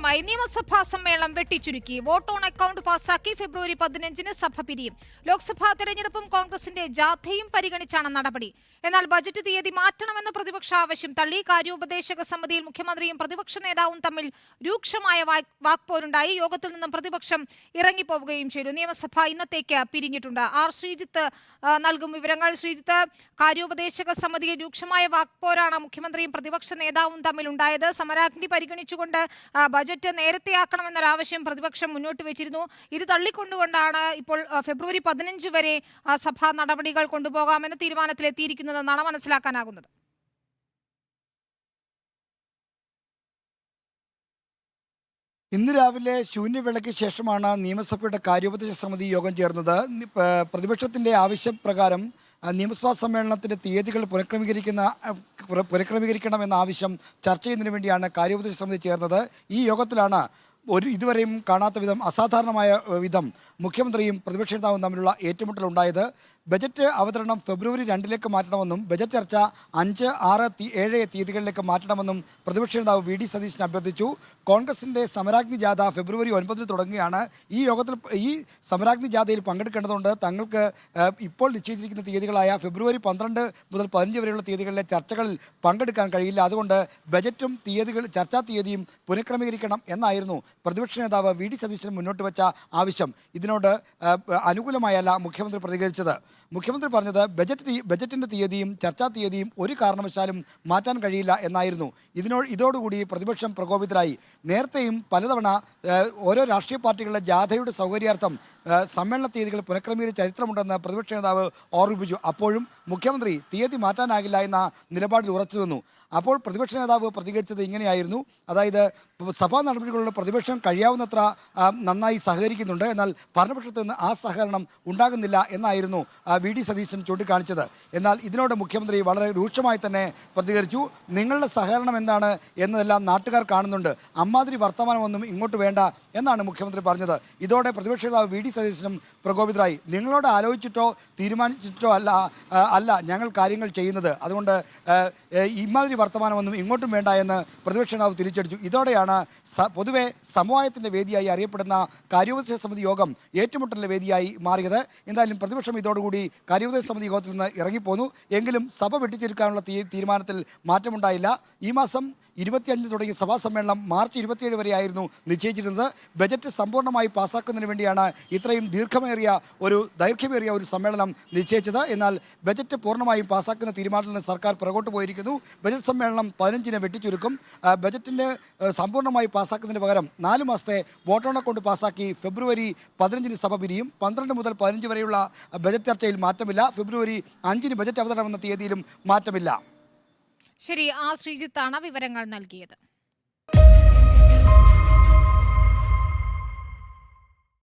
വിവരങ്ങളുമായി നിയമസഭാ സമ്മേളനം വെട്ടിച്ചുരുക്കി. വോട്ട് ഓൺ അക്കൗണ്ട് പാസാക്കി ഫെബ്രുവരി 15-ന് സഭ പിരിയും. ലോക്സഭാ തെരഞ്ഞെടുപ്പും കോൺഗ്രസിന്റെ ജാഥയും പരിഗണിച്ചാണ് നടപടി. എന്നാൽ ബജറ്റ് തീയതി മാറ്റണമെന്ന പ്രതിപക്ഷ ആവശ്യം തള്ളി. കാര്യോപദേശക സമിതിയിൽ മുഖ്യമന്ത്രിയും പ്രതിപക്ഷ നേതാവും തമ്മിൽ രൂക്ഷമായ വാക്പോരുണ്ടായി. യോഗത്തിൽ നിന്നും പ്രതിപക്ഷം ഇറങ്ങിപ്പോവുകയും ചെയ്തു. നിയമസഭ ഇന്നത്തേക്ക് പിരിഞ്ഞിട്ടുണ്ട്. ആർ ശ്രീജിത്ത് നൽകും വിവരങ്ങൾ. ശ്രീജിത്ത്, കാര്യോപദേശക സമിതിയിൽ രൂക്ഷമായ വാക്പോരാണ് മുഖ്യമന്ത്രിയും പ്രതിപക്ഷ നേതാവും തമ്മിലുണ്ടായത്. സമരാഗ്നി പരിഗണിച്ചുകൊണ്ട് ബജറ്റ് നേരത്തെയാക്കണമെന്നൊരാവശ്യം പ്രതിപക്ഷം മുന്നോട്ട് വെച്ചിരുന്നു. ഇത് തള്ളിക്കൊണ്ടുകൊണ്ടാണ് ഇപ്പോൾ ഫെബ്രുവരി 15 വരെ സഭാ നടപടികൾ കൊണ്ടുപോകാമെന്ന തീരുമാനത്തിലെത്തിയിരിക്കുന്നതെന്നാണ് മനസ്സിലാക്കാനാകുന്നത്. ഇന്ന് രാവിലെ ശൂന്യവേളയ്ക്ക് ശേഷമാണ് നിയമസഭയുടെ കാര്യോപദേശ സമിതി യോഗം ചേർന്നത്. പ്രതിപക്ഷത്തിന്റെ ആവശ്യപ്രകാരം നിയമസഭാ സമ്മേളനത്തിന്റെ തീയതികൾ പുനഃക്രമീകരിക്കണമെന്ന ആവശ്യം ചർച്ച ചെയ്യുന്നതിന് വേണ്ടിയാണ് കാര്യോപദേശ സമിതി ചേർന്നത്. ഈ യോഗത്തിലാണ് ഇതുവരെയും കാണാത്ത വിധം അസാധാരണമായ വിധം മുഖ്യമന്ത്രിയും പ്രതിപക്ഷ നേതാവും തമ്മിലുള്ള ഏറ്റുമുട്ടലുണ്ടായത്. ബജറ്റ് അവതരണം ഫെബ്രുവരി 2 മാറ്റണമെന്നും ബജറ്റ് ചർച്ച 5, 6, 7 തീയതികളിലേക്ക് മാറ്റണമെന്നും പ്രതിപക്ഷ നേതാവ് വി ഡി സതീശൻ അഭ്യർത്ഥിച്ചു. കോൺഗ്രസിന്റെ സമരാഗ്നി ജാഥ ഫെബ്രുവരി 9 തുടങ്ങുകയാണ്. ഈ സമരാഗ്നി ജാഥയിൽ പങ്കെടുക്കേണ്ടതുണ്ട്. തങ്ങൾക്ക് ഇപ്പോൾ നിശ്ചയിച്ചിരിക്കുന്ന തീയതികളായ ഫെബ്രുവരി 12 മുതൽ 15 വരെയുള്ള തീയതികളിലെ ചർച്ചകളിൽ പങ്കെടുക്കാൻ കഴിയില്ല. അതുകൊണ്ട് ബജറ്റും ചർച്ചാ തീയതിയും പുനഃക്രമീകരിക്കണം എന്നായിരുന്നു പ്രതിപക്ഷ നേതാവ് വി ഡി സതീശൻ മുന്നോട്ട് വെച്ച ആവശ്യം. ഇതിനോട് അനുകൂലമായല്ല മുഖ്യമന്ത്രി പ്രതികരിച്ചത്. മുഖ്യമന്ത്രി പറഞ്ഞത് ബജറ്റിന്റെ തീയതിയും ചർച്ചാ തീയതിയും ഒരു കാരണവശാലും മാറ്റാൻ കഴിയില്ല എന്നായിരുന്നു. ഇതോടുകൂടി പ്രതിപക്ഷം പ്രകോപിതരായി. നേരത്തെയും പലതവണ ഓരോ രാഷ്ട്രീയ പാർട്ടികളുടെ ജാഥയുടെ സൗകര്യാർത്ഥം സമ്മേളന തീയതികൾ പുനഃക്രമീകരിച്ച ചരിത്രമുണ്ടെന്ന് പ്രതിപക്ഷ നേതാവ് ഓർമ്മിപ്പിച്ചു. അപ്പോഴും മുഖ്യമന്ത്രി തീയതി മാറ്റാനാകില്ല എന്ന നിലപാടിൽ ഉറച്ചു നിന്നു. അപ്പോൾ പ്രതിപക്ഷ നേതാവ് പ്രതികരിച്ചത് ഇങ്ങനെയായിരുന്നു. അതായത് സഭാ നടപടികളിൽ പ്രതിപക്ഷം കഴിയാവുന്നത്ര നന്നായി സഹകരിക്കുന്നുണ്ട്, എന്നാൽ ഭരണപക്ഷത്ത് നിന്ന് ആ സഹകരണം ഉണ്ടാകുന്നില്ല എന്നായിരുന്നു വി ഡി സതീശൻ ചൂണ്ടിക്കാണിച്ചത്. എന്നാൽ ഇതിനോട് മുഖ്യമന്ത്രി വളരെ രൂക്ഷമായി തന്നെ പ്രതികരിച്ചു. നിങ്ങളുടെ സഹകരണം എന്താണ് എന്നതെല്ലാം നാട്ടുകാർ കാണുന്നുണ്ട്, അമ്മാതിരി വർത്തമാനമൊന്നും ഇങ്ങോട്ട് വേണ്ട എന്നാണ് മുഖ്യമന്ത്രി പറഞ്ഞത്. ഇതോടെ പ്രതിപക്ഷ നേതാവ് വി ഡി സതീശനും പ്രകോപിതരായി. നിങ്ങളോട് ആലോചിച്ചിട്ടോ തീരുമാനിച്ചിട്ടോ അല്ല ഞങ്ങൾ കാര്യങ്ങൾ ചെയ്യുന്നത്, അതുകൊണ്ട് ഇമാതിരി വർത്തമാനമൊന്നും ഇങ്ങോട്ടും വേണ്ട എന്ന് പ്രതിപക്ഷ നേതാവ് തിരിച്ചടിച്ചു. ഇതോടെയാണ് പൊതുവെ സമവായത്തിൻ്റെ വേദിയായി അറിയപ്പെടുന്ന കാര്യോപദേശ സമിതി യോഗം ഏറ്റുമുട്ടലിൻ്റെ വേദിയായി മാറിയത്. എന്തായാലും പ്രതിപക്ഷം ഇതോടുകൂടി കാര്യോപദേശ സമിതി യോഗത്തിൽ നിന്ന് ഇറങ്ങിപ്പോന്നു. എങ്കിലും സഭ വെട്ടിച്ചെടുക്കാനുള്ള തീരുമാനത്തിൽ മാറ്റമുണ്ടായില്ല. ഈ മാസം 25 തുടങ്ങിയ സഭാ സമ്മേളനം മാർച്ച് 27 വരെയായിരുന്നു നിശ്ചയിച്ചിരുന്നത്. ബജറ്റ് സമ്പൂർണ്ണമായി പാസ്സാക്കുന്നതിന് വേണ്ടിയാണ് ഇത്രയും ദൈർഘ്യമേറിയ ഒരു സമ്മേളനം നിശ്ചയിച്ചത്. എന്നാൽ ബജറ്റ് പൂർണ്ണമായും പാസ്സാക്കുന്ന തീരുമാനത്തിൽ നിന്ന് സർക്കാർ പുറകോട്ട് പോയിരിക്കുന്നു. ബജറ്റ് സമ്മേളനം 15-ന് വെട്ടിച്ചുരുക്കും. ബജറ്റിൻ്റെ സമ്പൂർണ്ണമായി പാസ്സാക്കുന്നതിന് പകരം 4 മാസത്തെ വോട്ട് ഓൺ അക്കൗണ്ട് പാസ്സാക്കി ഫെബ്രുവരി 15-ന് സഭ പിരിയും. 12 മുതൽ 15 വരെയുള്ള ബജറ്റ് ചർച്ചയിൽ മാറ്റമില്ല. ഫെബ്രുവരി 5-ന് ബജറ്റ് അവതരണമെന്ന തീയതിയിലും മാറ്റമില്ല. ശരി, ആ ശ്രീജിത്താണ് വിവരങ്ങൾ നൽകിയത്.